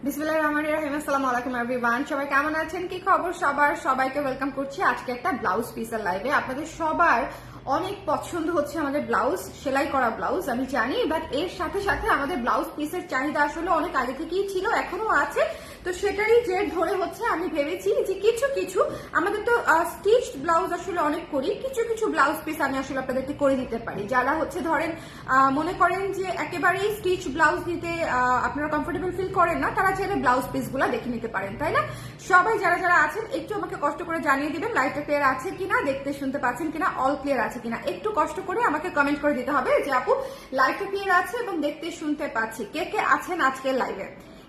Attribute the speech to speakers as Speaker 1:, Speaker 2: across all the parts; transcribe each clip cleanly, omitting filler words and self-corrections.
Speaker 1: বিসমিল্লাহির রহমানির রহিম। আসসালামু আলাইকুম এভরিওয়ান, সবাই কেমন আছেন? কি খবর সবার? সবাইকে ওয়েলকাম করছি আজকে একটা ব্লাউজ পিসের লাইভে। আপনাদের সবার অনেক পছন্দ হচ্ছে আমাদের ব্লাউজ, সেলাই করা ব্লাউজ, আমি জানি, বাট এর সাথে সাথে আমাদের ব্লাউজ পিসের চাহিদা আসলে অনেক আগে থেকেই ছিল, এখনো আছে। তো সেটারই জের ধরে হচ্ছে আমি ভেবেছি যে কিছু কিছু আমাদের তো স্টিচড ব্লাউজ আসলে অনেক করি, কিছু কিছু ব্লাউজ পিস আমি আসলে আপনাদেরকে করে দিতে পারি। যারা হচ্ছে ধরেন মনে করেন যে একেবারেই স্টিচ ব্লাউজ দিতে আপনারা কমফোর্টেবল ফিল করেন না, তারা চাইলে ব্লাউজ পিস গুলা দেখে নিতে পারেন, তাই না? সবাই যারা যারা আছেন একটু আমাকে কষ্ট করে জানিয়ে দিবেন লাইভটা ক্লিয়ার আছে কিনা, দেখতে শুনতে পাচ্ছেন কিনা, অল ক্লিয়ার আছে কিনা। একটু কষ্ট করে আমাকে কমেন্ট করে দিতে হবে যে আপু লাইভটা ক্লিয়ার আছে এবং দেখতে শুনতে পাচ্ছি। কে কে আছেন আজকের লাইভে,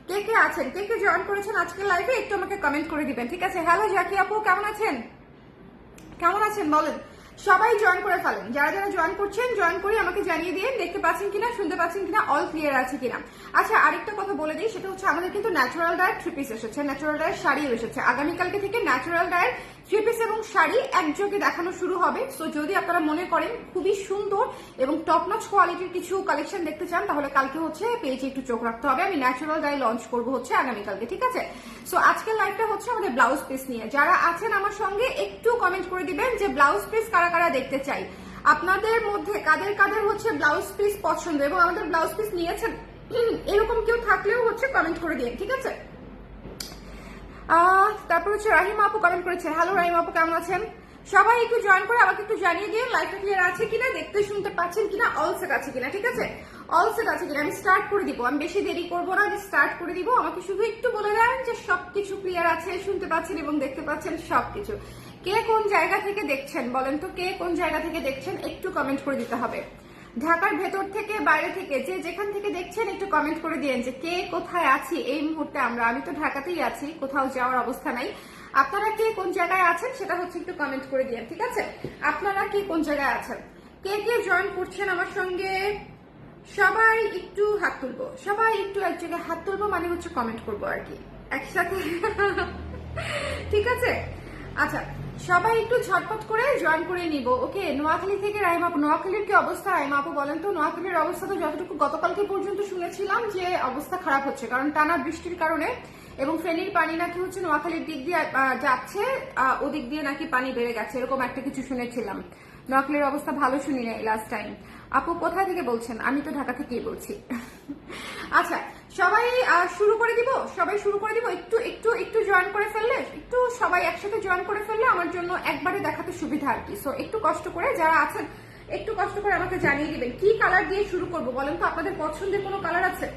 Speaker 1: কে কে আছেন, কে কে জয়েন করেছেন আজকের লাইভে, একটু আমাকে কমেন্ট করে দিবেন, ঠিক আছে? হ্যালো জাকি আপু, কেমন আছেন? কেমন আছেন বলেন? সবাই জয়েন করে ফেলেন, যারা যারা জয়েন করছেন জয়েন করে আমাকে জানিয়ে দিয়ে দেখতে পাচ্ছেন কিনা, শুনতে পাচ্ছেন কিনা, অল ক্লিয়ার আছে কিনা। আচ্ছা, আরেকটা কথা বলে দিই, সেটা হচ্ছে আমাদের কিন্তু ন্যাচারাল ডায়ের থ্রি পিস এসেছে, ন্যাচারাল ডায়ের শাড়িও এসেছে। আগামীকালকে থেকে ন্যাচারাল ডায়ের থ্রি পিস এবং শাড়ি একযোগে দেখানো শুরু হবে। সো যদি আপনারা মনে করেন খুবই সুন্দর এবং টপ নচ কোয়ালিটির কিছু কালেকশন দেখতে চান, তাহলে কালকে হচ্ছে পেজে একটু চোখ রাখতে হবে। আমি ন্যাচারাল ডাই লঞ্চ করবো হচ্ছে আগামীকালকে, ঠিক আছে? সো আজকের লাইভটা হচ্ছে আমাদের ব্লাউজ পিস নিয়ে। যারা আছেন আমার সঙ্গে একটু কমেন্ট করে দিবেন যে ব্লাউজ পিস কারা কারা দেখতে চাই, আপনাদের মধ্যে কাদের কাদের হচ্ছে ব্লাউজ পিস পছন্দ এবং আমাদের ব্লাউজ পিস নিয়েছেন এরকম কেউ থাকলেও হচ্ছে কমেন্ট করে দিন, ঠিক আছে? তারপর হচ্ছে রাহিমা আপু কমেন্ট করেছে। হ্যালো রাহিমা আপু, কেমন আছেন? সবাই একটু জয়েন করে আমাকে একটু জানিয়ে দিয়ে লাইভটা ক্লিয়ার আছে কিনা, দেখতে শুনতে পাচ্ছেন কিনা, অল সেট আছে কিনা, ঠিক আছে? অল সেট আছে কিনা। আমি স্টার্ট করে দিব, আমি বেশি দেরি করবো না, আমি স্টার্ট করে দিব। আমাকে শুধু একটু বলে দেন যে সবকিছু ক্লিয়ার আছে, শুনতে পাচ্ছেন এবং দেখতে পাচ্ছেন সবকিছু। কে কোন জায়গা থেকে দেখছেন বলেন তো, কে কোন জায়গা থেকে দেখছেন একটু কমেন্ট করে দিতে হবে। ঢাকার ভেতর থেকে বাইরে থেকে যে যেখান থেকে দেখছেন একটু কমেন্ট করে দিয়েন যে কে কোথায় আছি এই মুহূর্তে। আমি তো ঢাকাতেই আছি, কোথাও যাওয়ার অবস্থা নাই। আপনারা কে কোন জায়গায় আছেন সেটা হচ্ছে একটু কমেন্ট করে দিয়েন, ঠিক আছে? আপনারা কে কোন জায়গায় আছেন, কে কে জয়েন করছেন আমার সঙ্গে, সবাই একটু হাত তুলবো, সবাই একটু এক জায়গায় হাত তুলবো, মানে হচ্ছে কমেন্ট করবো আর কি একসাথে, ঠিক আছে? আচ্ছা, সবাই একটু ঝটপট করে জয়েন করে নিব, ওকে? নোয়াখালী থেকে রাইমা আপু, নোয়াখালীর কি অবস্থা রাইমা আপু বলেন তো? নোয়াখালীর অবস্থা তো যতটুকু গতকালকে পর্যন্ত শুনেছিলাম যে অবস্থা খারাপ হচ্ছে, কারণ টানা বৃষ্টির কারণে এবং ফেনীর পানি নাকি হচ্ছে নোয়াখালীর দিক দিয়ে যাচ্ছে, ওদিক দিয়ে নাকি পানি বেড়ে গেছে, এরকম একটা কিছু শুনেছিলাম। নোয়াখালীর অবস্থা ভালো শুনি নাই লাস্ট টাইম। আপু কোথা থেকে বলছেন? আমি তো ঢাকা থেকেই বলছি। আচ্ছা, সবাই শুরু করে দিব, সবাই শুরু করে দিব। একটু একটু একটু জয়েন করে ফেললে, একটু সবাই একসাথে জয়েন করে ফেললে আমার জন্য একবারে দেখাতে সুবিধা আর কি। সো একটু কষ্ট করে যারা আছেন একটু কষ্ট করে আমাকে জানিয়ে দিবেন কি কালার দিয়ে শুরু করব বলেন তো? আপনাদের পছন্দের কোনো কালার আছে?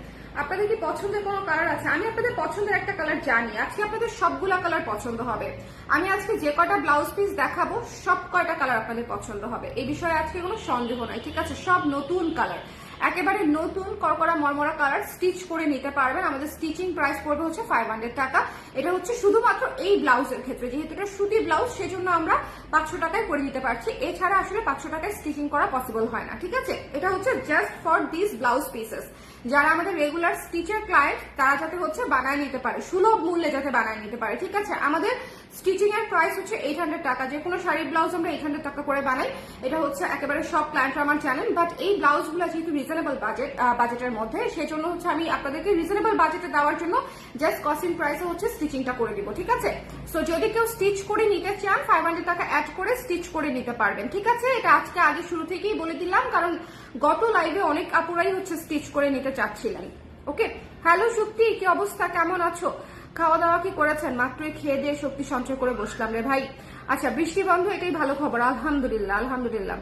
Speaker 1: আপনাদের কি পছন্দের কোনো কালার আছে? আমি আপনাদের পছন্দের একটা কালার জানি, আজকে আপনাদের সবগুলা কালার পছন্দ হবে। আমি আজকে যে কয়টা ব্লাউজ পিস দেখাবো সব কয়টা কালার আপনাদের পছন্দ হবে, এই বিষয়ে আজকে কোনো সন্দেহ নাই, ঠিক আছে? সব নতুন কালার, একেবারে নতুন করকরা মরমরা কালার, স্টিচ করে নিতে পারবেন। আমাদের স্টিচিং প্রাইস পড়বে হচ্ছে 500 টাকা। এটা হচ্ছে শুধুমাত্র এই ব্লাউজের ক্ষেত্রে, যেহেতু এটা সুতি ব্লাউজ সেজন্য আমরা 500 টাকায় করে দিতে পারছি, এছাড়া আসলে 500 টাকায় স্টিচিং করা পসিবল হয় না, ঠিক আছে? এটা হচ্ছে just for this blouse pieces. যারা আমাদের রেগুলার স্টিচের ক্লায়েন্ট তারা যাতে হচ্ছে বানায় নিতে পারে, সুলভ মূল্যে যাতে বানায় নিতে পারে, ঠিক আছে? আমাদের স্টিচিং এর প্রাইস হচ্ছে 800 টাকা। যে কোনো শাড়ি ব্লাউজ আমরা 800 টাকা করে বানাই, এটা হচ্ছে একেবারে সব ক্লায়েন্টরা আমার জানেন। বাট এই ব্লাউজগুলো যেহেতু রিজনেবল বাজেটের মধ্যে, সেজন্য হচ্ছে আমি আপনাদেরকে রিজনেবল বাজেটে দেওয়ার জন্য জাস্ট কস্টিং প্রাইসে হচ্ছে স্টিচিংটা করে দিব, ঠিক আছে? সো যদি কেউ স্টিচ করে নিতে চান 500 টাকা অ্যাড করে স্টিচ করে নিতে পারবেন, ঠিক আছে? এটা আজকে আগে শুরু থেকেই বলে দিলাম, কারণ গত লাইভে অনেক আপুরাই হচ্ছে স্টিচ করে নিতে চাচ্ছিলেন, ওকে? হ্যালো শক্তি, কি অবস্থা, কেমন আছো? খাওয়া দাওয়া কি করেছেন? মাত্রই খেয়ে দিয়ে শক্তি সঞ্চয় করে বসলাম রে ভাই। আচ্ছা, বৃষ্টি বন্ধ, এটাই ভালো খবর, আলহামদুলিল্লাহ আলহামদুলিল্লাহ।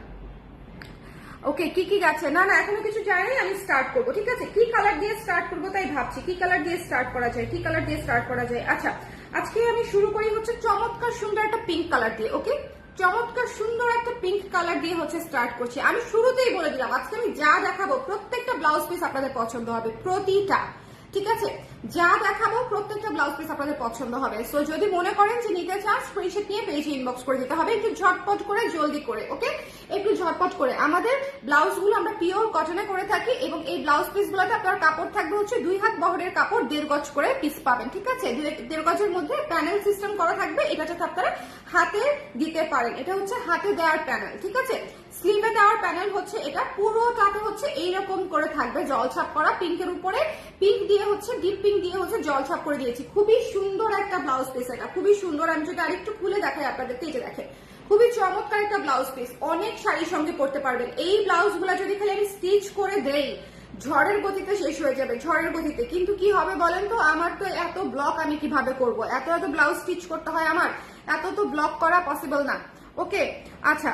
Speaker 1: ওকে, কি কি গেছে? না না, এখনো কিছু যায়নি, আমি স্টার্ট করবো, ঠিক আছে? কি কালার দিয়ে স্টার্ট করবো তাই ভাবছি, কি কালার দিয়ে স্টার্ট করা যায়, কি কালার দিয়ে স্টার্ট করা যায়। আচ্ছা, আজকে আমি শুরু করি হচ্ছে চমৎকার সুন্দর একটা পিঙ্ক কালার দিয়ে, ওকে? চমৎকার সুন্দর একটা পিঙ্ক কালার দিয়ে হচ্ছে স্টার্ট করছি। আমি শুরুতেই বলে দিলাম আজকে আমি যা দেখাবো প্রত্যেকটা ব্লাউজ পিস আপনাদের পছন্দ হবে, প্রতিটা, ঠিক আছে? যা দেখাবো প্রত্যেকটা ব্লাউজ পিস আপনাদের পছন্দ হবে। সো যদি মনে করেন যে নিতে চান স্ক্রিনশট নিয়ে পেজে ইনবক্স করে দিতে হবে, একটু ঝটপট করে জলদি করে, ওকে? একটু ঝটপট করে। আমাদের ব্লাউজগুলো আমরা পিওর কটনে করে থাকি এবং এই ব্লাউজ পিসগুলোতে আপনার কাপড় থাকবে হচ্ছে 2 হাত বহরের কাপড়, 1.5 গজ করে পিস পাবেন, ঠিক আছে? 1.5 গজের মধ্যে প্যানেল সিস্টেম করা থাকবে, এটা যাতে আপনারা হাতে দিতে পারেন, এটা হচ্ছে হাতে দেওয়ার প্যানেল, ঠিক আছে? স্লিভে দেওয়ার প্যানেল হচ্ছে এটা, পুরোটাতে হচ্ছে এইরকম করে থাকবে জলছাপ করা, পিঙ্কের উপরে পিঙ্ক দিয়ে হচ্ছে ডিপ পিঙ্ক দিয়ে হচ্ছে জলছাপ করে দিয়েছি। খুবই সুন্দর একটা ব্লাউজ পিস, এটা খুবই সুন্দর। আমি যদি আরেকটু খুলে দেখাই আপনাদের, এই যে দেখেন খুবই চমৎকার একটা ব্লাউজ পিস, অনেক শাড়ির সঙ্গে পরতে পারবেন। এই ব্লাউজ গুলা যদি খালি আমি স্টিচ করে দেই ঝড়ের গতিতে শেষ হয়ে যাবে, ঝড়ের গতিতে। কিন্তু কি হবে বলেন তো, আমার তো এত ব্লক আমি কিভাবে করব, এত এত ব্লাউজ স্টিচ করতে হয় আমার, এত তো ব্লক করা পসিবল না। ওকে আচ্ছা,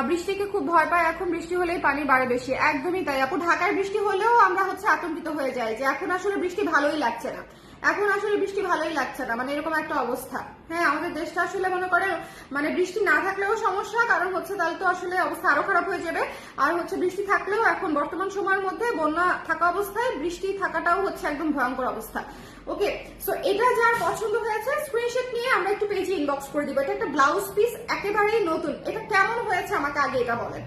Speaker 1: বৃষ্টিকে খুব ভয় পায়, এখন বৃষ্টি হলেই পানি বাড়ে বেশি। একদমই তাই আপু, ঢাকায় বৃষ্টি হলেও আমরা হচ্ছে আতঙ্কিত হয়ে যাই যে এখন আসলে বৃষ্টি ভালোই লাগছে না, এখন আসলে বৃষ্টি ভালোই লাগছে না, মানে এরকম একটা অবস্থা। হ্যাঁ, আমাদের দেশটা আসলে মনে করেন মানে বৃষ্টি না থাকলেও সমস্যা, কারণ হচ্ছে তাহলে তো আসলে অবস্থা আরো খারাপ হয়ে যাবে। আর হচ্ছে বৃষ্টি থাকলেও এখন বর্তমান সময়ের মধ্যে বন্যা থাকা অবস্থায় বৃষ্টি থাকাটাও হচ্ছে একদম ভয়ঙ্কর অবস্থা। ওকে, সো এটা যার পছন্দ হয়েছে স্ক্রিনশট নিয়ে আমরা একটু পেজে ইনবক্স করে দিব। এটা একটা ব্লাউজ পিস, একেবারেই নতুন। এটা কেমন হয়েছে আমাকে আগে এটা বলেন।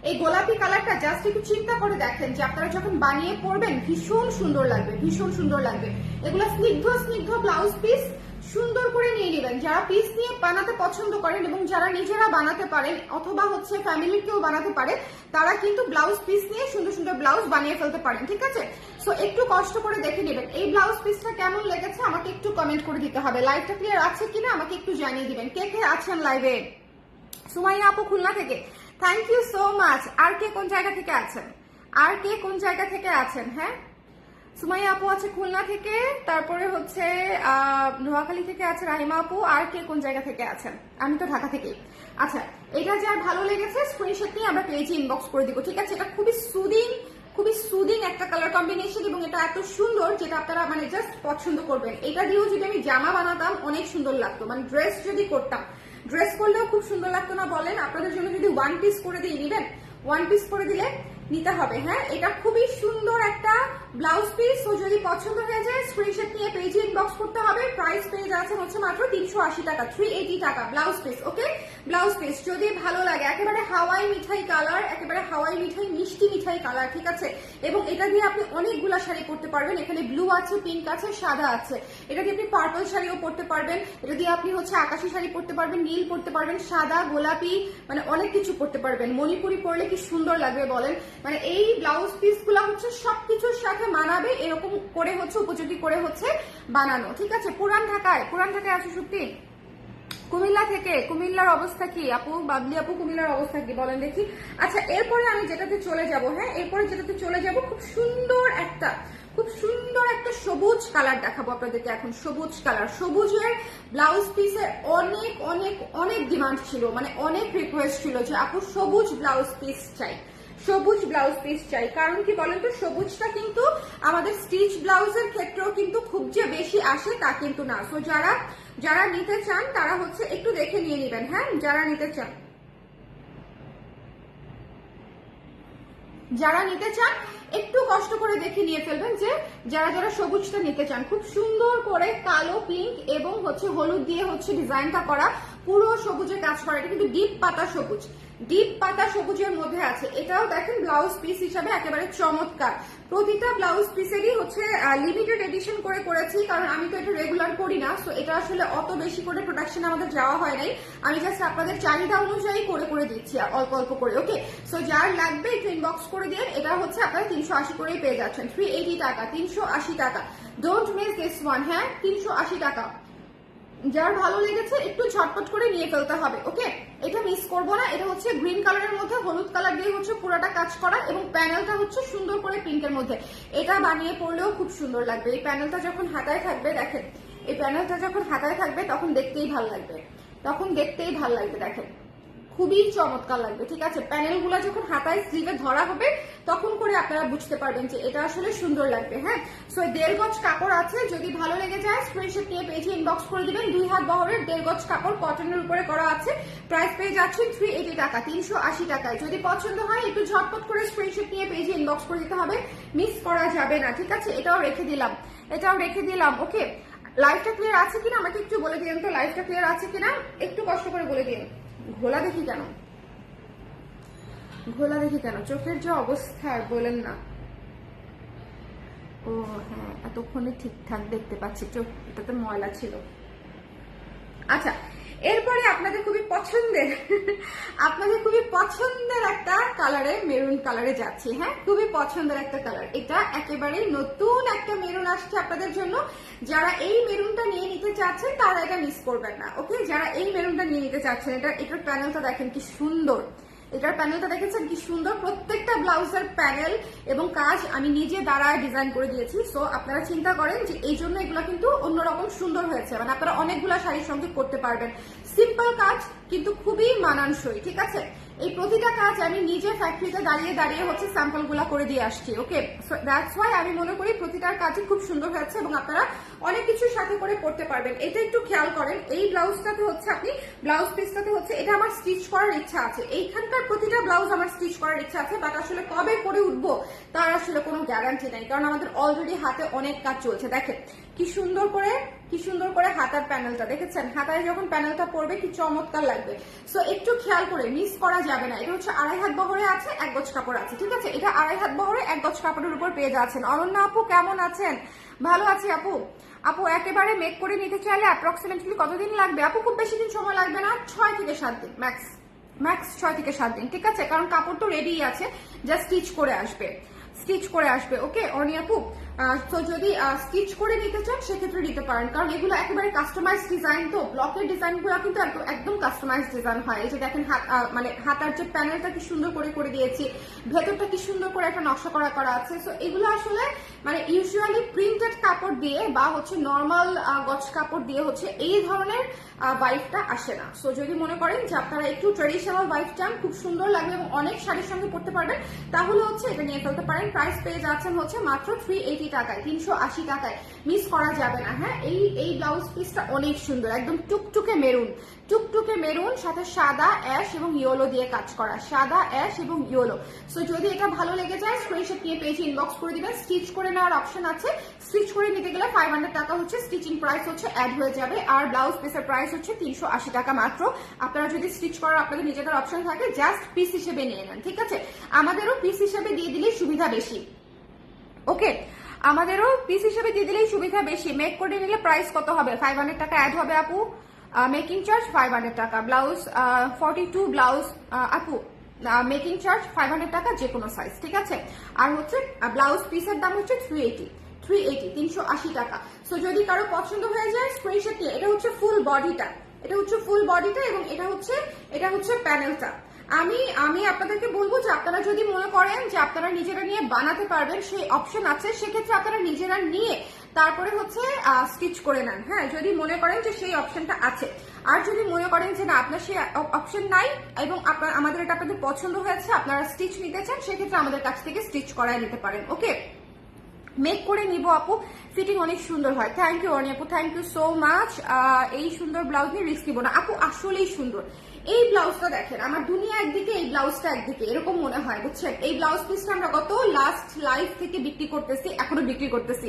Speaker 1: এই গোলাপি কালারটা জাস্ট একটু চিন্তা করে দেখেন যে আপনারা যখন বানিয়ে পরবেন ভীষণ সুন্দর লাগবে, ভীষণ সুন্দর লাগবে। এগুলো স্নিগ্ধ স্নিগ্ধ ব্লাউজ পিস, সুন্দর করে নিয়ে নেবেন। যারা পিস নিয়ে বানাতে পছন্দ করেন এবং যারা নিজেরা বানাতে পারেন অথবা হচ্ছে ফ্যামিলির কেউ বানাতে পারে, তারা কিন্তু ব্লাউজ পিস নিয়ে সুন্দর সুন্দর ব্লাউজ বানিয়ে ফেলতে পারেন, ঠিক আছে? সো একটু কষ্ট করে দেখে নেবেন এই ব্লাউজ পিসটা কেমন লেগেছে, আমাকে একটু কমেন্ট করে দিতে হবে। লাইভটা ক্লিয়ার আছে কিনা আমাকে একটু জানিয়ে দিবেন। কে কে আছেন লাইভে? সুমাইয়া আপু খুলনা থেকে, থ্যাংক ইউ সো মাচ। আর কে কোন জায়গা থেকে আছেন, আর কে কোন জায়গা থেকে আছেন? হ্যাঁ, সুমাইয়া আপু আছে খুলনা থেকে, তারপরে হচ্ছে নোয়াখালী থেকে আছে রাহিমা আপু। আর কে কোন জায়গা থেকে আছেন? আমি তো ঢাকা থেকেই। আচ্ছা, এটা যার ভালো লেগেছে স্ক্রিনশট নিয়ে আমরা পেজে ইনবক্স করে দিব, ঠিক আছে? এটা খুবই সুদিং একটা কালার কম্বিনেশন এবং এটা এত সুন্দর যেটা আপনারা মানে জাস্ট পছন্দ করবেন। এটা দিয়েও যদি আমি জামা বানাতাম অনেক সুন্দর লাগতো, মানে ড্রেস যদি করতাম, ড্রেস করলেও খুব সুন্দর লাগতো না বলেন? আপনাদের জন্য যদি ওয়ান পিস করে দিয়ে নিবেন, ওয়ান পিস করে দিলে নিতে হবে। হ্যাঁ, এটা খুবই সুন্দর একটা ব্লাউজ পিস। তো যদি পছন্দ হয়ে যায় স্ক্রিনশট নিয়ে পেজে ইনবক্স করতে হবে। প্রাইস পেয়ে যাচ্ছে হচ্ছে মাত্র 380 টাকা, 380 টাকা ব্লাউজ পিস। ওকে, ব্লাউজ পিস যদি ভালো লাগে, একেবারে হাওয়াই মিঠাই কালার, একেবারে হাওয়াই মিঠাই মিষ্টি মিঠাই কালার, ঠিক আছে? এবং এটা দিয়ে আপনি অনেকগুলা শাড়ি পরতে পারবেন। এখানে ব্লু আছে, পিঙ্ক আছে, সাদা আছে। এটা দিয়ে আপনি পার্পল শাড়িও পরতে পারবেন, এটা দিয়ে আপনি হচ্ছে আকাশি শাড়ি পরতে পারবেন, নীল পরতে পারবেন, সাদা, গোলাপি, মানে অনেক কিছু পরতে পারবেন। মণিপুরি পরলে কি সুন্দর লাগবে বলেন? মানে এই ব্লাউজ পিস গুলা হচ্ছে সবকিছুর সাথে মানাবে, এরকম করে হচ্ছে উপযোগী করে হচ্ছে বানানো, ঠিক আছে? পুরান ঢাকায় আছে সত্যি। কুমিল্লা থেকে, কুমিল্লার অবস্থা কি আপু? বাবলি আপু কুমিল্লার অবস্থা কি বলেন দেখি। আচ্ছা, এরপরে আমি যেটাতে চলে যাব, হ্যাঁ এরপরে যেটাতে চলে যাব, খুব সুন্দর একটা সবুজ কালার দেখাবো আপনাদেরকে এখন। সবুজ কালার, সবুজের ব্লাউজ পিসের অনেক অনেক অনেক ডিমান্ড ছিল, মানে অনেক রিকোয়েস্ট ছিল যে আপু সবুজ ব্লাউজ পিস চাই, সবুজ ব্লাউজ পিস চাই। কারণ কি বলেন তো, সবুজটা কিন্তু আমাদের স্টিচ ব্লাউজের ক্ষেত্রেও কিন্তু খুব যে বেশি আসে তা কিন্তু না। সো যারা নিতে চান তারা হচ্ছে একটু দেখে নিয়ে নেবেন। হ্যাঁ, যারা নিতে চান একটু কষ্ট করে দেখে নিয়ে ফেলবেন যে যারা সবুজটা নিতে চান। খুব সুন্দর করে কালো, পিঙ্ক এবং হচ্ছে হলুদ দিয়ে হচ্ছে ডিজাইনটা করা, পুরো সবুজের কাজ করা। এটা কিন্তু ডিপ পাতা সবুজ, ডিপ পাতা সবুজের মধ্যে আছে। এটাও দেখেন ব্লাউজ পিস হিসাবে একেবারে চমৎকার। প্রতিটা ব্লাউজ পিসেরই হচ্ছে লিমিটেড এডিশন করে করেছি, কারণ আমি তো এটা রেগুলার করি না। সো এটা আসলে অত বেশি করে প্রোডাকশন আমাদের যাওয়া হয় নাই, আমি জাস্ট আপনাদের চাহিদা অনুযায়ী করে দিচ্ছি অল্প অল্প করে। ওকে, সো যার লাগবে একটু ইনবক্স করে দিন। এটা হচ্ছে আপনারা 380 করেই পেয়ে যাচ্ছেন, 380 টাকা, 380 টাকা। Don't miss this one. হ্যাঁ, 380 টাকা। যার ভালো লেগেছে একটু ঝটপট করে নিয়ে ফেলতে হবে। ওকে, এটা মিস করবো না। এটা হচ্ছে গ্রিন কালারের মধ্যে হলুদ কালার দিয়ে হচ্ছে পুরোটা কাজ করা এবং প্যানেলটা হচ্ছে সুন্দর করে পিঙ্কের মধ্যে। এটা বানিয়ে পড়লেও খুব সুন্দর লাগবে। এই প্যানেলটা যখন হাতায় থাকবে, দেখেন এই প্যানেলটা যখন হাতায় থাকবে তখন দেখতেই ভাল লাগবে, দেখেন খুবই চমৎকার লাগবে, ঠিক আছে? প্যানেলগুলো যখন হাতায় স্লিভে ধরা হবে তখন করে আপনারা বুঝতে পারবেন যে এটা আসলে সুন্দর লাগবে। হ্যাঁ, সো 1.5 গজ কাপড় আছে, যদি ভালো লেগে যায় স্ক্রিনশট নিয়ে পেজে ইনবক্স করে দিবেন। 2 হাত বহরের 1.5 গজ কাপড়, কটনের উপরে করা আছে। প্রাইস পেয়ে যাচ্ছেন 380 টাকা, 380 টাকায়। যদি পছন্দ হয় একটু ঝটপট করে স্ক্রিনশট নিয়ে পেজে ইনবক্স করে দিতে হবে, মিস করা যাবে না, ঠিক আছে? এটাও রেখে দিলাম। ওকে, লাইভটা ক্লিয়ার আছে কিনা আমাকে একটু বলে দিন তো, লাইভটা ক্লিয়ার আছে কিনা একটু কষ্ট করে বলে দিন। ঘোলা দেখি কেন চোখের যে অবস্থা বলেন না। ও হ্যাঁ, এতক্ষণে ঠিকঠাক দেখতে পাচ্ছি, চোখ এটাতে ময়লা ছিল। আচ্ছা, এরপরে আপনাদের খুবই পছন্দের একটা কালারে, মেরুন কালারে যাচ্ছি। হ্যাঁ, খুবই পছন্দের একটা কালার। এটা একেবারে নতুন একটা মেরুন আসছে আপনাদের জন্য। যারা এই মেরুনটা নিয়ে নিতে চাচ্ছেন তারা এটা মিস করবেন না। ওকে, যারা এই মেরুনটা নিয়ে নিতে চাচ্ছেন, এটার প্যানেলটা দেখেন কি সুন্দর। এটার প্যানেলটা দেখেছেন কি সুন্দর। প্রত্যেকটা ব্লাউজের প্যানেল এবং কাজ আমি নিজে দ্বারা ডিজাইন করে দিয়েছি। সো আপনারা চিন্তা করেন যে এই জন্য এগুলো কিন্তু অন্যরকম সুন্দর হয়েছে। মানে আপনারা অনেকগুলো শাড়ির সঙ্গে করতে পারবেন। সিম্পল কাজ কিন্তু খুবই মানানসই। ঠিক আছে, এই প্রতিটা কাজ আমি নিজে ফ্যাক্টরিতে দাঁড়িয়ে দাঁড়িয়ে হচ্ছে স্যাম্পল গুলা করে দিয়ে আসছি। ওকে, সো দ্যাটস ওয়াই আমি মনে করি প্রতিটার কাজই খুব সুন্দর হয়েছে এবং আপনারা অনেক কিছুর সাথে করে পড়তে পারবেন। এটা একটু খেয়াল করেন, এই ব্লাউজটাতে হচ্ছে আপনি ব্লাউজ পিসটাতে হচ্ছে এটা আমার স্টিচ করার ইচ্ছা আছে। এইখানকার প্রতিটা ব্লাউজ আমার স্টিচ করার ইচ্ছা আছে, বাট আসলে কবে করে উঠবো তার আসলে কোনো গ্যারান্টি নাই, কারণ আমাদের অলরেডি হাতে অনেক কাজ চলছে। দেখেন কি সুন্দর করে হাতার প্যানেলটা দেখেছেন। হাতায় যখন প্যানেলটা পড়বে কি চমৎকার লাগবে। সো একটু খেয়াল করে মিস করা যাবে না। এটা হচ্ছে 2.5 হাত বহরে আছে, 1 গজ কাপড় আছে। ঠিক আছে, এটা 2.5 হাত বহরে 1 গজ কাপড়ের উপর পেয়ে যাচ্ছেন। অনন্যা আপু কেমন আছেন? ভালো আছি আপু। আপু একেবারে মেক করে নিতে চাইলে অ্যাপ্রক্সিমেটলি কতদিন লাগবে? আপু খুব বেশি দিন সময় লাগবে না, 6 থেকে 7 দিন ম্যাক্স 6 থেকে 7 দিন। ঠিক আছে, কারণ কাপড় তো রেডি আছে, জাস্ট স্টিচ করে আসবে। ওকে অনি আপু, তো যদি স্টিচ করে নিতে চান সেক্ষেত্রে নিতে পারেন, কারণ এগুলো একেবারে কাস্টমাইজ ডিজাইন। তো ব্লকের ডিজাইন গুলো কিন্তু একদম কাস্টমাইজ ডিজাইন হয়। এই যে দেখেন মানে হাতার যে প্যানেলটা কি সুন্দর করে দিয়েছি, ভেতরটা কি সুন্দর করে একটা নকশা করা আছে। সো এগুলো আসলে মানে ইউজুয়ালি প্রিন্টেড কাপড় দিয়ে বা হচ্ছে নর্মাল গজ কাপড় দিয়ে হচ্ছে এই ধরনের ভাইবটা আসে না। সো যদি মনে করেন যে আপনারা একটু ট্রেডিশনাল ভাইব চান, খুব সুন্দর লাগবে এবং অনেক শাড়ির সঙ্গে পড়তে পারবেন, তাহলে হচ্ছে এটা নিয়ে ফেলতে পারেন। প্রাইস পেয়ে যাচ্ছেন হচ্ছে মাত্র 380 টাকায়, 380 টাকায়। মিস করা যাবে না। হ্যাঁ, এই ব্লাউজ পিসটা অনেক সুন্দর, একদম টুকটুকে মেরুন সাথে সাদা অ্যাশ এবং ইয়েলো দিয়ে কাজ করা, সাদা অ্যাশ এবং ইয়েলো। সো যদি এটা ভালো লেগে যায় স্ক্রিনশট নিয়ে পেজে ইনবক্স করে দিবেন। স্টিচ করে নেওয়ার অপশন আছে, স্টিচ করে নিতে গেলে 500 টাকা হচ্ছে স্টিচিং প্রাইস হচ্ছে অ্যাড হয়ে যাবে, আর ব্লাউজ পিসের প্রাইস হচ্ছে 380 টাকা মাত্র। আপনারা যদি স্টিচ করার আপনাদের নিজেদের অপশন থাকে, জাস্ট পিস হিসেবে নিয়ে নেন। ঠিক আছে, আমাদেরও পিস হিসেবে দিয়ে দিলেই সুবিধা বেশি। ওকে, আমাদেরও পিস হিসেবে দিয়ে দিলেই সুবিধা বেশি। মেক করে নিলে প্রাইস কত হবে? 500 টাকা অ্যাড হবে আপু। মেকিং চার্জ 500 টাকা, ব্লাউজ 42 ব্লাউজ আপু মেকিং চার্জ 500 টাকা যে কোনো সাইজ। ঠিক আছে, আর হচ্ছে ব্লাউজ পিসের দাম হচ্ছে 380 টাকা। সো যদি কারো পছন্দ হয়ে যায় স্ক্রিনশট নিয়ে, এটা হচ্ছে ফুল বডিটা এবং এটা হচ্ছে প্যানেলটা। আমি আপনাদেরকে বলবো যে আপনারা যদি মনে করেন যে আপনারা নিজেরা নিয়ে বানাতে পারবেন, সেই অপশন আছে, সেক্ষেত্রে আপনারা নিজেরা নিয়ে তারপরে হচ্ছে স্টিচ করে নেন। হ্যাঁ, যদি মনে করেন যে সেই অপশনটা আছে। আর যদি মনে করেন যে না আপনার সেই অপশন নাই এবং আমাদের এটা আপনাদের পছন্দ হয়েছে, আপনারা স্টিচ নিতে চান, সেক্ষেত্রে আমাদের কাছ থেকে স্টিচ করায় নিতে পারেন। ওকে, মেক করে নিব আপু, ফিটিং অনেক সুন্দর হয়। থ্যাংক ইউ অনি আপু, থ্যাংক ইউ সো মাচ। এই সুন্দর ব্লাউজ নিয়ে রিস্ক নিব না আপু, আসলেই সুন্দর। এই ব্লাউজটা দেখেন, আমার দুনিয়া একদিকে, এই ব্লাউজটা একদিকে, এরকম মনে হয় বুঝছেন। এই ব্লাউজ পিসটা আমরা গত লাস্ট লাইফ থেকে বিক্রি করতেছি, এখনো বিক্রি করতেছি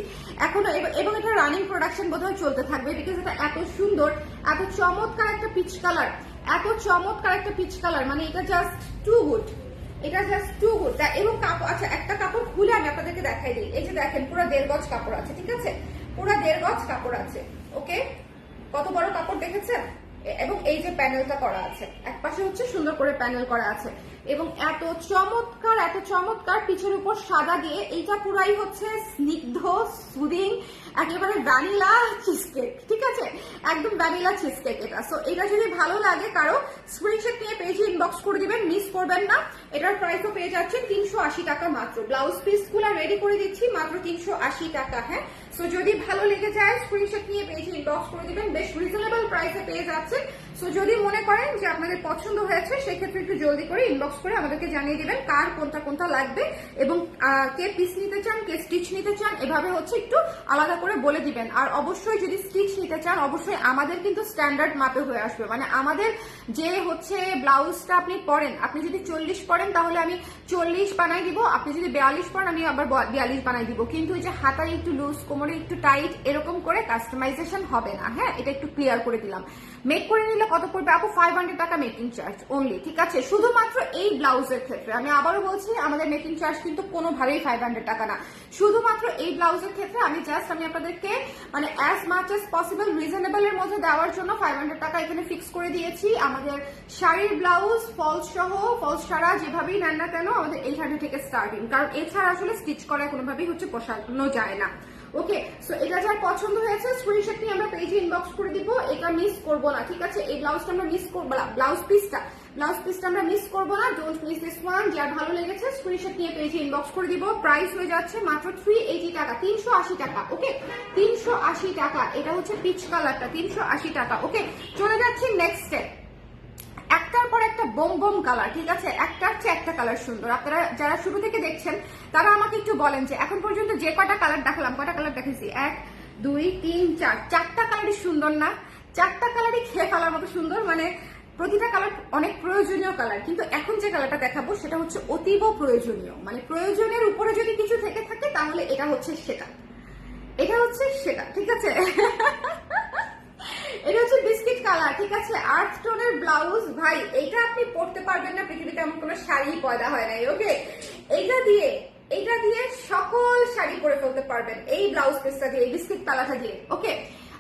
Speaker 1: এবং এটা রানিং প্রোডাকশন বোধহয় চলতে থাকবে, বিকজ এটা এত সুন্দর, এত চমৎকার একটা পিচ কালার, মানে এটা জাস্ট টু গুড। এবং কাপড়, আচ্ছা একটা কাপড় খুলে আমি আপনাদেরকে দেখাই দিই। এই যে দেখেন পুরো 1.5 গজ কাপড় আছে। ঠিক আছে, পুরো 1.5 গজ কাপড় আছে। ওকে, কত বড় কাপড় দেখেছেন? এবং এই যে প্যানেলটা করা আছে, এক পাশে হচ্ছে সুন্দর করে প্যানেল করা আছে এবং এত চমৎকার পিছের উপর সাদা দিয়ে, এইটা পুরাই হচ্ছে স্নিগ্ধ সুদিং, একেবারে ভ্যানিলা চিজকেক। ঠিক আছে, একদম ভ্যানিলা চিজকেক এটা। সো এটা যদি ভালো লাগে কারো, স্ক্রিনশট নিয়ে পেজে ইনবক্স করে দিবেন, মিস করবেন না। এটার প্রাইসও পেয়ে যাচ্ছেন 380 টাকা মাত্র। ব্লাউজ পিসগুলো রেডি করে দিচ্ছি মাত্র 380 টাকা। হ্যাঁ, সো যদি ভালো লেগে যায় স্ক্রিনশট নিয়ে পেজে ইনবক্স করে দিবেন, বেশ রিজনেবল প্রাইসে পেয়ে যাচ্ছেন। সো যদি মনে করেন যে আপনাদের পছন্দ হয়েছে, সেক্ষেত্রে একটু জলদি করে ইনবক্স করে আমাদেরকে জানিয়ে দিবেন কার কোনটা লাগবে এবং কে পিস নিতে চান, কে স্টিচ নিতে চান, এভাবে হচ্ছে একটু আলাদা করে বলে দিবেন। আর অবশ্যই যদি স্টিচ নিতে চান, অবশ্যই আমাদের কিন্তু স্ট্যান্ডার্ড মাপে হয়ে আসবে। মানে আমাদের যে হচ্ছে ব্লাউজটা আপনি পরেন, আপনি যদি 40 পরেন তাহলে আমি 40 বানাই দিব, আপনি যদি 42 পরেন আমি আবার 42 বানাই দিব। কিন্তু ওই যে হাতায় একটু লুজ, কোমরে একটু টাইট, এরকম করে কাস্টমাইজেশন হবে না। হ্যাঁ, এটা একটু ক্লিয়ার করে দিলাম। মেক করে নিলে কত পড়বে আপু? 500 টাকা মেকিং চার্জ অনলি। ঠিক আছে, শুধুমাত্র এই ব্লাউজের ক্ষেত্রে। আমি আবারও বলছি, আমাদের মেকিং চার্জ কিন্তু কোনোভাবেই 500 টাকা না, শুধুমাত্র এই ব্লাউজের ক্ষেত্রে। আমি আপনাদেরকে মানে as much as possible reasonable এর মধ্যে দেওয়ার জন্য 500 টাকা এখানে ফিক্স করে দিয়েছি। আমাদের আমাদের শাড়ির ব্লাউজ ফলস সহ, ফলস ছাড়া যেভাবেই নেন না কেন আমাদের 800 থেকে স্টার্টিং, কারণ এছাড়া আসলে স্টিচ করা কোনোভাবেই হচ্ছে পোষানো যায় না। ওকে, সো এটা যার পছন্দ হয়েছে স্ক্রিনশট নিয়ে আমরা পেজে ইনবক্স করে দিব, এটা মিস করবো না, ঠিক আছে? এই ব্লাউজটা আমরা মিস করবো না, ব্লাউজ পিসটা আমরা মিস করবো না, ডোন্ট মিস দিস ওয়ান। যার ভালো লেগেছে স্ক্রিনশট নিয়ে পেজে ইনবক্স করে দিব। প্রাইস হয়ে যাচ্ছে মাত্র 380 টাকা, 380 টাকা। ওকে, 380 টাকা। এটা হচ্ছে পিচ কালারটা, 380 টাকা। ওকে, চলে যাচ্ছি নেক্সটে। একটার পর একটা বোম বোম কালার, ঠিক আছে? একটার চেয়ে একটা কালার সুন্দর। আপনারা যারা শুরু থেকে দেখছেন তারা আমাকে একটু বলেন যে এখন পর্যন্ত যে কটা কালার দেখালাম, কটা কালার দেখেছি? 1 2 3 4, চারটা কালারই সুন্দর না? চারটা কালারই খেয়ে ফেলার মতো সুন্দর, মানে প্রতিটা কালার অনেক প্রয়োজনীয় কালার। কিন্তু এখন যে কালারটা দেখাবো সেটা হচ্ছে অতীব প্রয়োজনীয়, মানে প্রয়োজনের উপরে যদি কিছু থেকে থাকে তাহলে এটা হচ্ছে সেটা, এটা হচ্ছে সেটা, ঠিক আছে? এটা হচ্ছে বিস্কিট কালার, ঠিক আছে? আর্থ টোনের ব্লাউজ। ভাই এইটা আপনি পরতে পারবেন না, পৃথিবীতে এমন কোনো শাড়ি পয়দা হয় নাই। ওকে, এইটা দিয়ে সকল শাড়ি পরে ফেলতে পারবেন এই ব্লাউজ পিসটা দিয়ে, এই বিস্কিট কালারটা দিয়ে। ওকে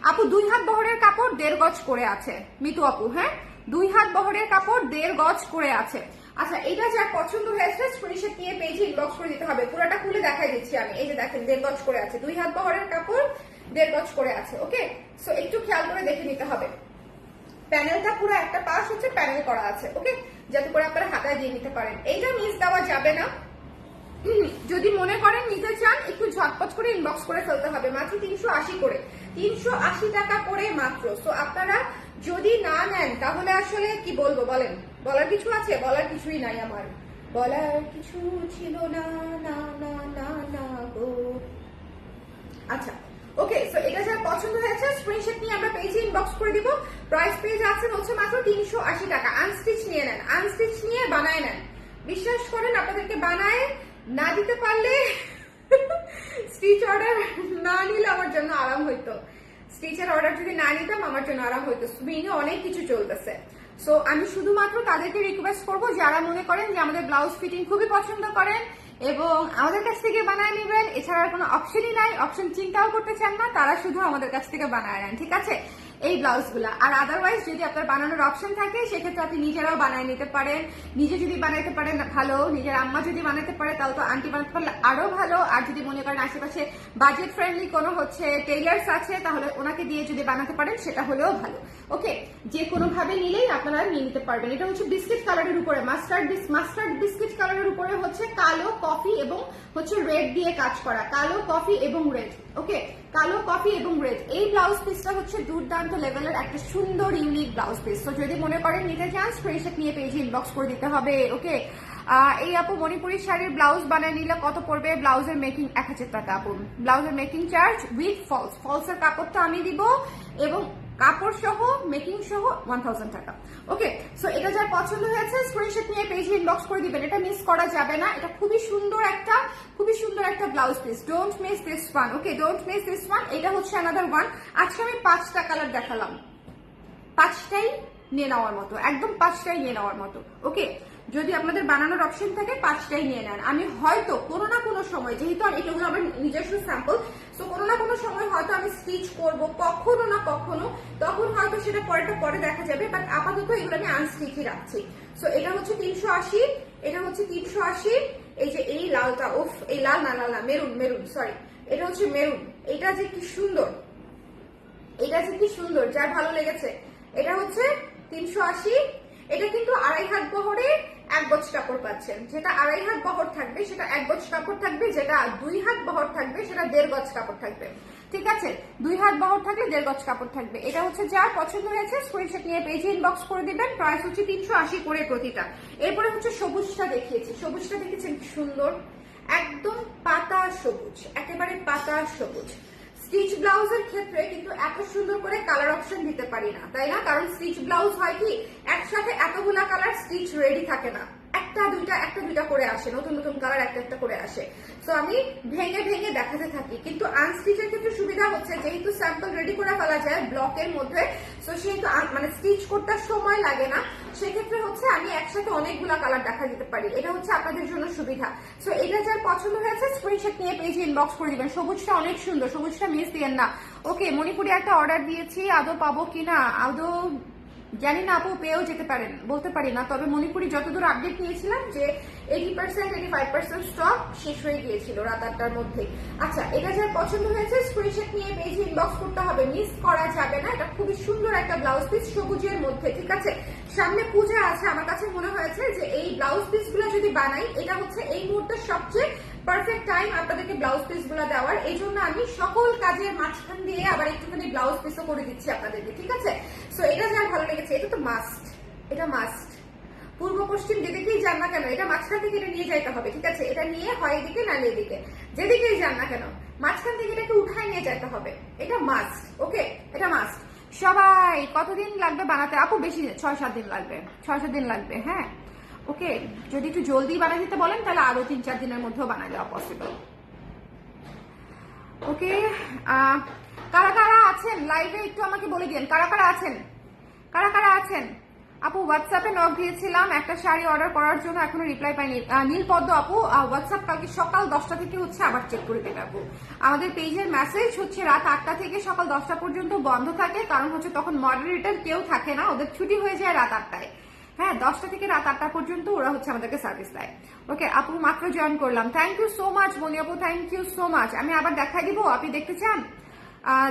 Speaker 1: আপু, 2 হাত বহরের কাপড় 1.5 গজ করে আছে, মিতু আপু। হ্যাঁ, 2 হাত বহরের কাপড় 1.5 গজ করে আছে। আচ্ছা, এটা যার পছন্দ হয়েছে স্ক্রিনশট নিয়ে পেজে ইনবক্স করে দিতে হবে। পুরোটা খুলে দেখাই দিচ্ছি আমি। এই যে দেখেন 1.5 গজ করে আছে, 2 হাত বহরের কাপড় 1.5 গজ করে আছে। ওকে, সো একটু খেয়াল করে দেখে নিতে হবে। প্যানেলটা পুরো একটা পাশ হচ্ছে প্যানেল করা আছে। ওকে, যাতে করে আপনারা হাতায় দিয়ে নিতে পারেন। এইটা মিস দেওয়া যাবে না। যদি মনে করেন নিতে চান একটু ঝটপট করে ইনবক্স করে ফেলতে হবে। মাত্র 380 করে, 380 টাকা করে মাত্র। সো আপনারা যদি না নেন তাহলে আসলে কি বলবো বলেন? বলার কিছু আছে? বলার কিছুই নাই আমার, বলার কিছু ছিল না, না না না না গো। আচ্ছা, ওকে, সো এটা যার পছন্দ হয়েছে স্ক্রিনশট নিয়ে আমরা পেজে ইনবক্স করে দিব। প্রাইস পেজ আছে হচ্ছে মাত্র 380 টাকা। আনস্টিচ নিয়ে নেন, আনস্টিচ নিয়ে বানায় নেন। বিশ্বাস করেন আপনাদেরকে বানায় না দিতে পারলে স্টিচ অর্ডার না নিলে আমার জন্য আরাম হইতো। স্টিচের অর্ডার যদি না নিতাম আমার জন্য আরাম হইতো। সুইংয়ে অনেক কিছু চলতেছে। সো আমি শুধুমাত্র তাদেরকে রিকোয়েস্ট করবো যারা মনে করেন যে আমাদের ব্লাউজ ফিটিং খুবই পছন্দ করেন এবং আমাদের কাছ থেকে বানায় নেবেন, এছাড়া কোনো অপশনই নাই, অপশন চিন্তাও করতে চান না, তারা শুধু আমাদের কাছ থেকে বানায় নেন, ঠিক আছে? এই ব্লাউজগুলা। আর আদারওয়াইজ যদি আপনার বানানোর অপশন থাকে সেক্ষেত্রে আপনি নিজেরাও বানায় নিতে পারেন। নিজে যদি বানাইতে পারেন ভালো, নিজের আম্মা যদি বানাতে পারে তাহলে তো আন্টি বানাতে পারলে আরো ভালো। আর যদি মনে করেন আশেপাশে বাজেট ফ্রেন্ডলি কোনো হচ্ছে টেইলার্স আছে তাহলে ওনাকে দিয়ে যদি বানাতে পারেন সেটা হলেও ভালো। ওকে, যে কোনো ভাবে নিলেই আপনারা নিয়ে নিতে পারবেন। এটা হচ্ছে বিস্কিট কালারের উপরে, মাস্টার্ড বিস্কিট কালারের উপরে হচ্ছে কালো, কফি এবং হচ্ছে রেড দিয়ে কাজ করা, কালো, কফি এবং রেড। ওকে, কালো, কফি এবং রেড। এই ব্লাউজ পিসটা হচ্ছে দুর্দান্ত লেভেলের একটা সুন্দর ইউনিক ব্লাউজ পিস। তো যদি মনে করেন নিতে চান স্ক্রিনশট নিয়ে পেজে ইনবক্স করে দিতে হবে। ওকে, এই আপু মণিপুরি শাড়ির ব্লাউজ বানায় নিলে কত পড়বে? ব্লাউজের মেকিং 1000 টাকা আপু। ব্লাউজের মেকিং চার্জ উইথ ফলস, ফলসের কাপড়টা আমি দিব এবং কাপড় সহ মেকিং সহ 1000 টাকা। ওকে, সো এটা যার পছন্দ হয়েছে স্ক্রিনশট নিয়ে পেজে ইনবক্স করে দিবেন। এটা মিস করা যাবে না, এটা খুবই সুন্দর একটা blouse piece. Don't miss this one. Okay, don't miss this one. এটা হচ্ছে অ্যানাদার ওয়ান। আজকে আমি 5টা কালার দেখালাম, 5টাই নিয়ে নেওয়ার মতো, একদম 5টাই নিয়ে নেওয়ার মতো। ওকে, যদি আপনাদের বানানোর অপশন থাকে 5টাই নিয়ে নেন। আমি হয়তো কোনো না কোনো সময়, যেহেতু এগুলো আমার নিজস্ব স্যাম্পল, তো কোনো না কোনো সময় হয়তো আমি স্টিচ করব কখনো না কখনো, তখন হয়তো সেটা পরে দেখা যাবে। বাট আপাতত এগুলো আমি আনস্টিচই রাখছি। সো এটা হচ্ছে 380, এটা হচ্ছে 380। এই যে এই লালটা, ওফ, এই লাল না, মেরুন, সরি, এটা হচ্ছে মেরুন। এটা যে কি সুন্দর, এটা যে কি সুন্দর, যার ভালো লেগেছে। এটা হচ্ছে 380। এটা কিন্তু 2.5 হাত বহরে 1 গজ কাপড় পাচ্ছেন। যেটা 2.5 হাত বহর থাকবে সেটা 1 গজ কাপড় থাকবে, যেটা 2 হাত বহর থাকবে সেটা 1.5 গজ কাপড় থাকবে, ঠিক আছে? 2 হাত বহর থাকলে 1.5 গজ কাপড় থাকবে। এটা হচ্ছে যার পছন্দ হয়েছে স্ক্রিনশট নিয়ে পেজে ইনবক্স করে দিবেন। প্রাইস হচ্ছে 380 করে প্রতিটা। এরপরে হচ্ছে সবুজটা দেখিয়েছি, সবুজটা দেখেছেন কি সুন্দর, একদম পাতা সবুজ, একেবারে পাতা সবুজ। স্টিচ ব্লাউজের ক্ষেত্রে কিন্তু এত সুন্দর করে কালার অপশন দিতে পারি না, তাই না? কারণ স্টিচ ব্লাউজ হয় কি একসাথে এতগুলা কালার স্টিচ রেডি থাকে না, একটা দুইটা করে আসে, নতুন নতুন কালার একটা করে আসে। তো আমি ভেঙে দেখাতে থাকি। কিন্তু আনস্টিচের ক্ষেত্রে সুবিধা হচ্ছে যেহেতু স্যাম্পল রেডি করে ফেলা যায় ব্লকের মধ্যে, তো সেহেতু মানে স্টিচ করতে সময় লাগে না। সেক্ষেত্রে হচ্ছে আমি একসাথে অনেকগুলা কালার দেখা দিতে পারি। এটা হচ্ছে আপনাদের জন্য সুবিধা। সো এটা যার পছন্দ হয়েছে স্ক্রিনশট নিয়ে পেজে ইনবক্স করে দিবেন। সবুজটা অনেক সুন্দর, সবুজটা মিস দিয়েন না। ওকে, মণিপুরে একটা অর্ডার দিয়েছি, আদৌ পাবো কিনা, আদৌ জানি না আপু পেয়েও যেতে পারেন, বলতে পারি না। তবে মণিপুরি যতদূর আপডেট নিয়েছিলাম যে 80% 85% স্টক শেষ হয়ে গিয়েছিল রাত 8টার মধ্যে। আচ্ছা, এটা যার পছন্দ হয়েছে স্ক্রিনশট নিয়ে পেজে ইনবক্স করতে হবে, মিস করা যাবে না। এটা খুবই সুন্দর একটা ব্লাউজ পিস সবুজের মধ্যে, ঠিক আছে। সামনে পূজা আছে, আমার কাছে মনে হয়েছে যে এই ব্লাউজ পিস গুলো যদি বানাই, এটা হচ্ছে এই মুহূর্তে সবচেয়ে পারফেক্ট টাইম আপনাদেরকে ব্লাউজ পিস গুলো দেওয়ার। এই জন্য আমি সকল কাজের মাঝখান দিয়ে আবার একটুখানি ব্লাউজ পিসও করে দিচ্ছি আপনাদেরকে, ঠিক আছে। সো এটা যার ভালো লেগেছে, এটা তো মাস্ট, এটা মাস্ট। পূর্ব পশ্চিম যেদিকেই যান না কেন, এটা মাঝখান থেকে এটা নিয়ে যাইতে হবে, ঠিক আছে। এটা নিয়ে হয় এদিকে না এদিকে, যেদিকেই যান না কেন মাঝখান থেকে এটাকে উঠায় নিয়ে যেতে হবে, এটা মাস্ট। ওকে, এটা মাস্ট। সবাই কতদিন লাগবে বানাতে আপু? বেশি 6-7 দিন লাগবে, 6-7 দিন লাগবে। হ্যাঁ, ওকে, যদি একটু জলদি বানিয়ে দিতে বলেন তাহলে আরো 3-4 দিনের মধ্যেও বানাই দেওয়া পসিবল। ওকে, কারা কারা আছেন লাইভে একটু আমাকে বলে দিন, কারা কারা আছেন, কারা কারা আছেন। আপু হোয়াটসঅ্যাপে নক দিয়েছিলাম একটা শাড়ি অর্ডার করার জন্য, এখনো রিপ্লাই পাইনি। নীলপদ্ম আপু হোয়াটসঅ্যাপ কালকে সকাল 10টা থেকে হচ্ছে আবার চেক করে দেবে আপু। আমাদের পেজের মেসেজ হচ্ছে রাত 8টা থেকে সকাল 10টা পর্যন্ত বন্ধ থাকে, কারণ হচ্ছে তখন মডারেটর কেউ থাকে না, ওদের ছুটি হয়ে যায় রাত 8টায়। হ্যাঁ, 10টা থেকে রাত 8টা পর্যন্ত ওরা হচ্ছে আমাদেরকে সার্ভিস দেয়। ওকে আপু, মাত্র জয়েন করলাম, থ্যাংক ইউ সো মাচ মনি আপু, থ্যাংক ইউ সো মাচ। আমি আবার দেখাই দিব, আপনি দেখতে চান?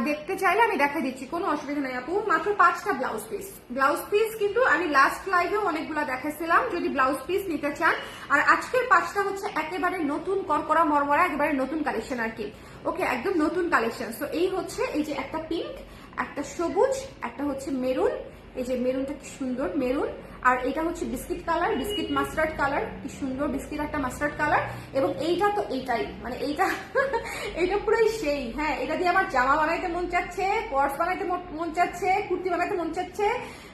Speaker 1: দেখতে চাইলে আমি দেখা দিচ্ছি, কোনো অসুবিধা নেই আপু। মাত্র 5টা ব্লাউজ পিস, ব্লাউজ পিস কিন্তু আমি লাস্ট লাইভেও অনেকগুলো দেখাইছিলাম, যদি ব্লাউজ পিস নিতে চান। আর আজকের 5টা হচ্ছে একেবারে নতুন করকরা মরমরা, একেবারে নতুন কালেকশন আর কি। ওকে, একদম নতুন কালেকশন। সো এই হচ্ছে, এই যে একটা পিঙ্ক, একটা সবুজ, একটা হচ্ছে মেরুন, এই যে মেরুনটা কি সুন্দর মেরুন, আর এটা হচ্ছে biscuit colour, biscuit mustard colour, কি সুন্দর বিস্কিট একটা মাস্টার্ড কালার। এবং এইটা তো এইটাই, মানে এইটা এইটা পুরোই সেই। হ্যাঁ, এটা দিয়ে আমার জামা বানাইতে মন চাচ্ছে, পার্স বানাইতে মন চাচ্ছে, কুর্তি বানাইতে মন চাচ্ছে,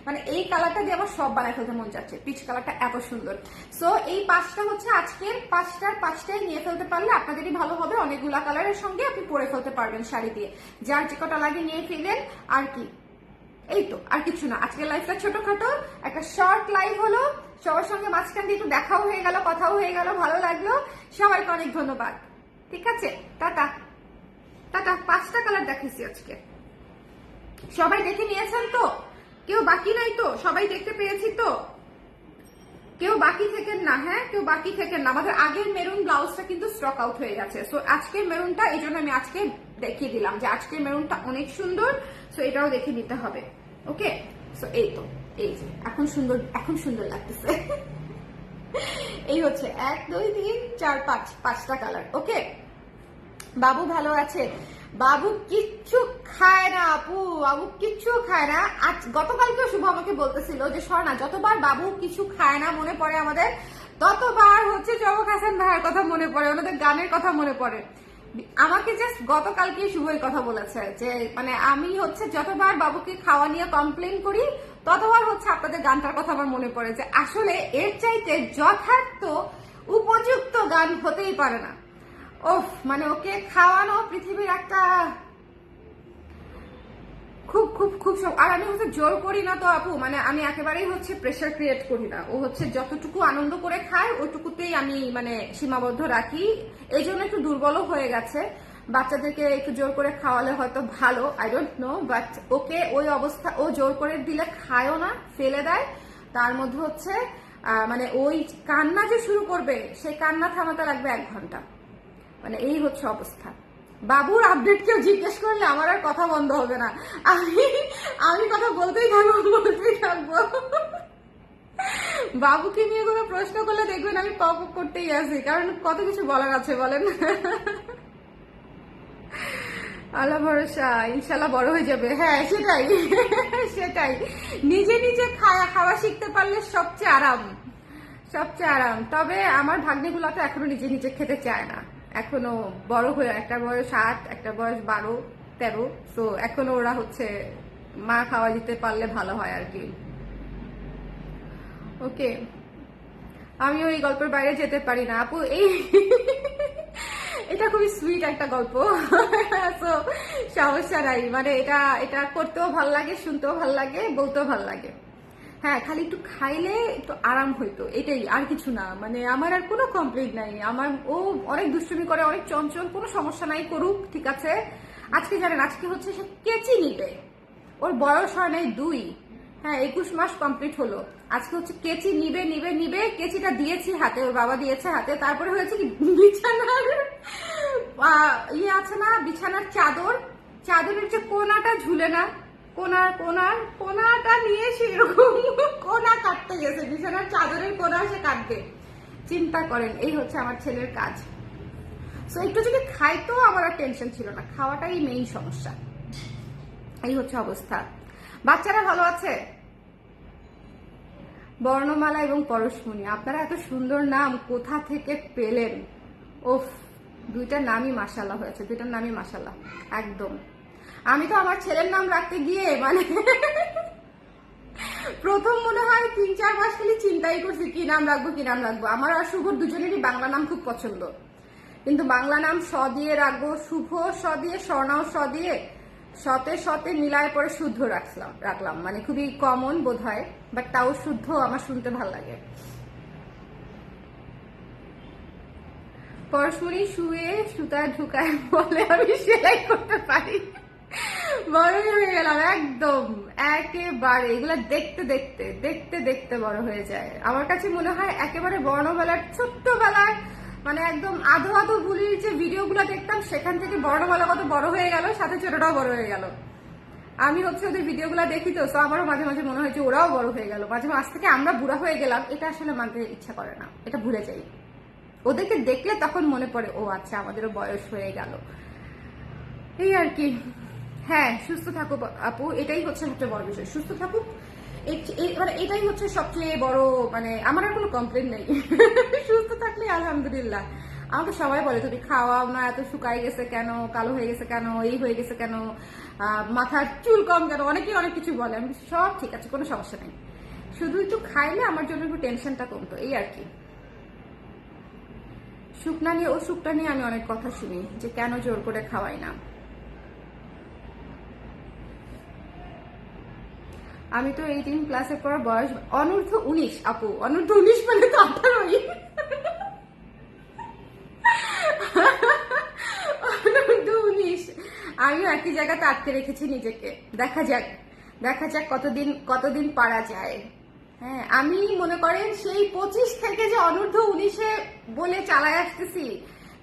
Speaker 1: মানে এই কালারটা দিয়ে আমার সব বানাই ফেলতে মন চাচ্ছে, পিচ কালারটা এত সুন্দর। সো এই 5টা হচ্ছে আজকের 5টায় নিয়ে ফেলতে পারলে আপনাদেরই ভালো হবে। অনেকগুলা কালারের সঙ্গে আপনি পরে ফেলতে পারবেন শাড়ি দিয়ে, যার যে কটা লাগে নিয়ে ফেলেন আর কি। এই তো, আর কিছু না। আজকের লাইভটা ছোটখাটো একটা শর্ট লাইভ হলো, সবার সঙ্গে মাঝখান দিয়ে একটু দেখাও হয়ে গেল, কথাও হয়ে গেল, ভালো লাগলো। সবাইকে অনেক ধন্যবাদ, ঠিক আছে, টাটা টাটা। 5টা কালার দেখাইছি আজকে, সবাই দেখে নিয়েছেন তো? কেউ বাকি নাই তো? সবাই দেখতে পেয়েছি তো? কেউ বাকি থেকেন না, হ্যাঁ কেউ বাকি থেকেন না। আমাদের আগের মেরুন ব্লাউজটা কিন্তু স্টক আউট হয়ে গেছে। সো আজকের মেরুনটা, এই জন্য আমি আজকে দেখিয়ে দিলাম যে আজকের মেরুনটা অনেক সুন্দর। সো এটাও দেখে নিতে হবে। ওকে, সো এই তো, এই যে এখন সুন্দর, এখন সুন্দর লাগতেছে। এই হচ্ছে 1 2 3 4 5, 5টা কালার। ওকে, বাবু ভালো আছে? বাবু কিচ্ছু খায় না আপু, বাবু কিচ্ছু খায় না। আজ গতকালকেও শুভ আমাকে বলতেছিল যে স্বর্ণা, যতবার বাবু কিছু খায় না মনে পড়ে আমাদের, ততবার হচ্ছে চমক হাসান ভাইয়ের কথা মনে পড়ে, ওনাদের গানের কথা মনে পড়ে। আমাকে জাস্ট গতকালকে শুভই কথা বলেছে যে মানে আমি হচ্ছে যতবার বাবুকে খাওয়া নিয়ে কমপ্লেন করি, ততবার হচ্ছে আপনাদের গানটার কথা আমার মনে পড়ে, যে আসলে এর চাইতে যথার্থ উপযুক্ত গান হতেই পারে না। ওফ, মানে ওকে খাওয়ানো পৃথিবীর একটা খুব খুব খুব সব। আর আমি হচ্ছে জোর করি না তো আপু, মানে আমি একেবারেই হচ্ছে প্রেশার ক্রিয়েট করি না। ও হচ্ছে যতটুকু আনন্দ করে খায় ওইটুকুতেই আমি মানে সীমাবদ্ধ রাখি। এই জন্য একটু দুর্বলও হয়ে গেছে। বাচ্চাদেরকে একটু জোর করে খাওয়ালে হয়তো ভালো, আই ডোন্ট নো, বাট ওকে ওই অবস্থা, ও জোর করে দিলে খায়ও না, ফেলে দেয়। তার মধ্যে হচ্ছে মানে ওই কান্না যে শুরু করবে, সেই কান্না থামাতে লাগবে 1 ঘন্টা, মানে এই হচ্ছে অবস্থা। বাবুর আপডেট কেউ জিজ্ঞেস করলে আমার আর কথা বন্ধ হবে না, আমি কথা বলতেই থাকবো। বাবুকে নিয়ে কোনো প্রশ্ন করলে দেখবেন আমি পপ করতেই আছি, কারণ কত কিছু বলার আছে বলেন। আল্লাহ ভরসা, ইনশাল্লাহ বড় হয়ে যাবে। হ্যাঁ সেটাই, সেটাই। নিজে নিজে খাওয়া শিখতে পারলে সবচেয়ে আরাম, সবচেয়ে আরাম। তবে আমার ভাগ্নিগুলো তো এখনো নিজে নিজে খেতে চায় না, এখনো বড় হয়ে, একটা বয়স 8, একটা বয়স 12 13। তো এখনো ওরা হচ্ছে মা খাওয়া দিতে পারলে ভালো হয় আর কি। ওকে, আমিও এই গল্পের বাইরে যেতে পারি না আপু। এই এটা খুবই সুইট একটা গল্প। তো সমস্যা নাই, মানে এটা এটা করতেও ভাল লাগে, শুনতেও ভাল লাগে, বলতেও ভাল লাগে। হ্যাঁ, খালি একটু খাইলে একটু আরাম হইতো, এটাই, আর কিছু না। মানে আমার আর কোনো কমপ্লেইন নাই। আমার ও অনেক দুষ্টুমি করে, অনেক চঞ্চল, কোনো সমস্যা নাই, করুক, ঠিক আছে। আজকে জানেন, আজকে হচ্ছে সে কেচি নিবে, ওর বয়স হয় নাই 2। হ্যাঁ 21 মাস কমপ্লিট হলো। আজকে হচ্ছে কেচি নিবে নিবে নিবে, কেচিটা দিয়েছি হাতে, ওর বাবা দিয়েছে হাতে। তারপরে হয়েছে কি বিছানার ইয়ে আছে না, বিছানার চাদরের যে কোনাটা ঝুলে না, কোনাটা নিয়ে সে এরকম কোনা কাটতে গেছে, বিছানার চাদরের কোনা সে কাটবে। চিন্তা করেন, এই হচ্ছে আমার ছেলের কাজ। সো একটু যদি খাইতো আমার আর টেনশন ছিল না, খাওয়াটাই মেইন সমস্যা। এই হচ্ছে অবস্থা। বাচ্চারা ভালো আছে? বর্ণমালা এবং পরশমণি, আপনারা এত সুন্দর নাম কোথা থেকে পেলেন? ওফ, দুইটার নামই মাশাআল্লাহ হয়েছে, দুইটার নামই মাশাআল্লাহ একদম। আমি তো আমার ছেলের নাম রাখতে গিয়ে মানে প্রথম মনে হয় 3-4 মাস খালি চিন্তাই করছি কি নাম রাখবো কি নাম রাখবো। আমার আর শুভর দুজনেরই বাংলা নাম খুব পছন্দ, কিন্তু বাংলা নাম স দিয়ে রাখবো, শুভ স দিয়ে, স্বর্ণাও স দিয়ে, শতে মিলায় পরে শুদ্ধ রাখলাম। মানে খুবই কমন বোধ হয়, বাট তাও শুদ্ধ আমার শুনতে ভালো লাগে। পরশমণি শুয়ে সুতা ঢুকায় বলে আমি সেলাই করতে পারি। বড়ই হয়ে গেলাম একদম, একেবারে এগুলা দেখতে দেখতে বড় হয়ে যায়। আমার কাছে মনে হয় একেবারে বর্ণমালার ছোট্টবেলায় মানে একদম আধো বুলির যে ভিডিওগুলো দেখতাম সেখান থেকে বর্ণমালা কত বড় হয়ে গেল, সাথে ছোটটাও বড় হয়ে গেল। আমি হচ্ছে ওদের ভিডিওগুলো দেখি তো, আমারও মাঝে মাঝে মনে হয় যে ওরাও বড় হয়ে গেল, মাঝে মাঝে আজ থেকে আমরা বুড়া হয়ে গেলাম, এটা আসলে মানতে ইচ্ছা করে না, এটা ভুলে যাই। ওদেরকে দেখলে তখন মনে পড়ে ও আচ্ছা আমাদেরও বয়স হয়ে গেল, এই আর কি। হ্যাঁ সুস্থ থাকুক আপু, এটাই হচ্ছে সবচেয়ে বড় বিষয়, সুস্থ থাকুক। মানে এটাই হচ্ছে সবচেয়ে বড়, মানে আমার আর কোনো কমপ্লেন নেই। সুস্থ থাকলে আলহামদুলিল্লাহ। আমাকে সবাই বলে তুমি খাওয়াও না, এত শুকাই গেছে কেন, কালো হয়ে গেছে কেন, এই হয়ে গেছে কেন, মাথার চুল কম কেন, অনেকেই অনেক কিছু বলে। আমি সব ঠিক আছে, কোনো সমস্যা নেই, শুধু একটু খাইলে আমার জন্য একটু টেনশনটা কমতো, এই আর কি। শুকনা নিয়ে আমি অনেক কথা শুনি যে কেন জোর করে খাওয়াই না। আমি তো 18 ক্লাসে পড়া বয়স, অনূর্ধ্ব 19 আপু, অনূর্ধ্ব 19 মানে তো 18ই। অনূর্ধ্ব 19 আমিও একই জায়গাতে আটকে রেখেছি নিজেকে, দেখা যাক কতদিন পারা যায়। হ্যাঁ আমি মনে করেন সেই 25 থেকে যে অনূর্ধ্ব 19-এ বলে চালায় আসতেছি,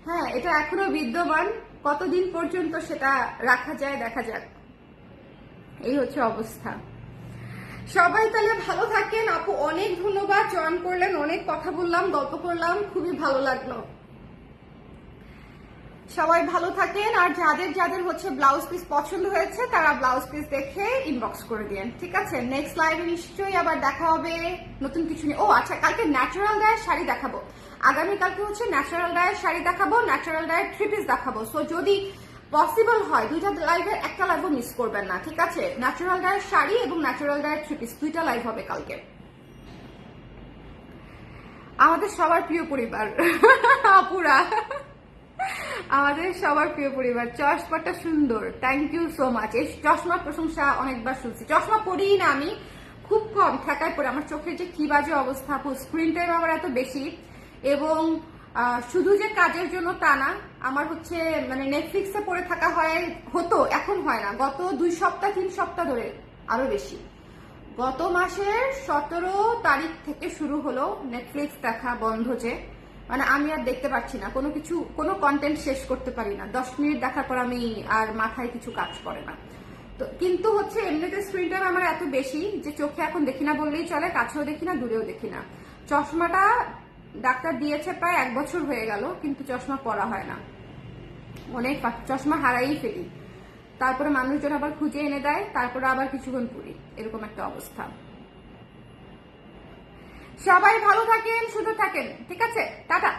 Speaker 1: হ্যাঁ এটা এখনো বিদ্যমান, কতদিন পর্যন্ত সেটা রাখা যায় দেখা যাক, এই হচ্ছে অবস্থা। সবাই তাহলে ভালো থাকেন আপু, অনেক ধন্যবাদ, জয়েন করলেন, অনেক কথা বললাম, গল্প করলাম, খুবই ভালো লাগলো। সবাই ভালো থাকেন, আর যাদের হচ্ছে ব্লাউজ পিস পছন্দ হয়েছে তারা ব্লাউজ পিস দেখে ইনবক্স করে দিন, ঠিক আছে? নেক্সট লাইভে নিশ্চয়ই আবার দেখা হবে নতুন কিছু নিয়ে। ও আচ্ছা, কালকে ন্যাচারাল ডায়ের শাড়ি দেখাবো, আগামীকালকে হচ্ছে ন্যাচারাল ডায়ের শাড়ি দেখাবো, ন্যাচারাল ডায়ের 3 পিস দেখাবো। সো যদি পসিবল হয় দুইটা লাইভের একটা লাইভও মিস করবেন না, ঠিক আছে? ন্যাচারাল ডায়ের শাড়ি এবং ন্যাচারাল ডায়ের 3 পিস দুইটা লাইভ হবে কালকে। আমাদের সবার প্রিয় পরিবার আপুরা, আমাদের সবার প্রিয় পরিবার। চশমাটা সুন্দর, থ্যাংক ইউ সো মাচ। এই চশমার প্রশংসা অনেকবার শুনছি, চশমা পরিই না আমি, খুব কম ঠেকায় পড়ে। আমার চোখের যে কি বাজে অবস্থা, স্ক্রিন টাইম আমার এত বেশি, এবং শুধু যে কাজের জন্য তা না, আমার হচ্ছে মানে নেটফ্লিক্সে পড়ে থাকা হতো, এখন হয় না। গত 2 সপ্তাহ 3 সপ্তাহ ধরে আরো বেশি, গত মাসের 17 তারিখ থেকে শুরু হলো নেটফ্লিক্স দেখা বন্ধ, যে মানে আমি আর দেখতে পাচ্ছি না কোনো কন্টেন্ট শেষ করতে পারি না। 10 মিনিট দেখার পর আমি আর মাথায় কিছু কাজ করে না। তো কিন্তু হচ্ছে এমনিতে স্ক্রিন টাইম আমার এত বেশি যে চোখে এখন দেখি না বললেই চলে, কাছেও দেখি না দূরেও দেখি না। চশমাটা ডাক্তার দিয়েছে প্রায় 1 বছর হয়ে গেল, কিন্তু চশমা পরা হয় না, অনেক চশমা হারাই ফেলি, তারপরে মানুষজন আবার খুঁজে এনে দেয়, তারপরে আবার কিছুক্ষণ পরি, এরকম একটা অবস্থা। সবাই ভালো থাকেন, সুস্থ থাকেন, ঠিক আছে? টাটা।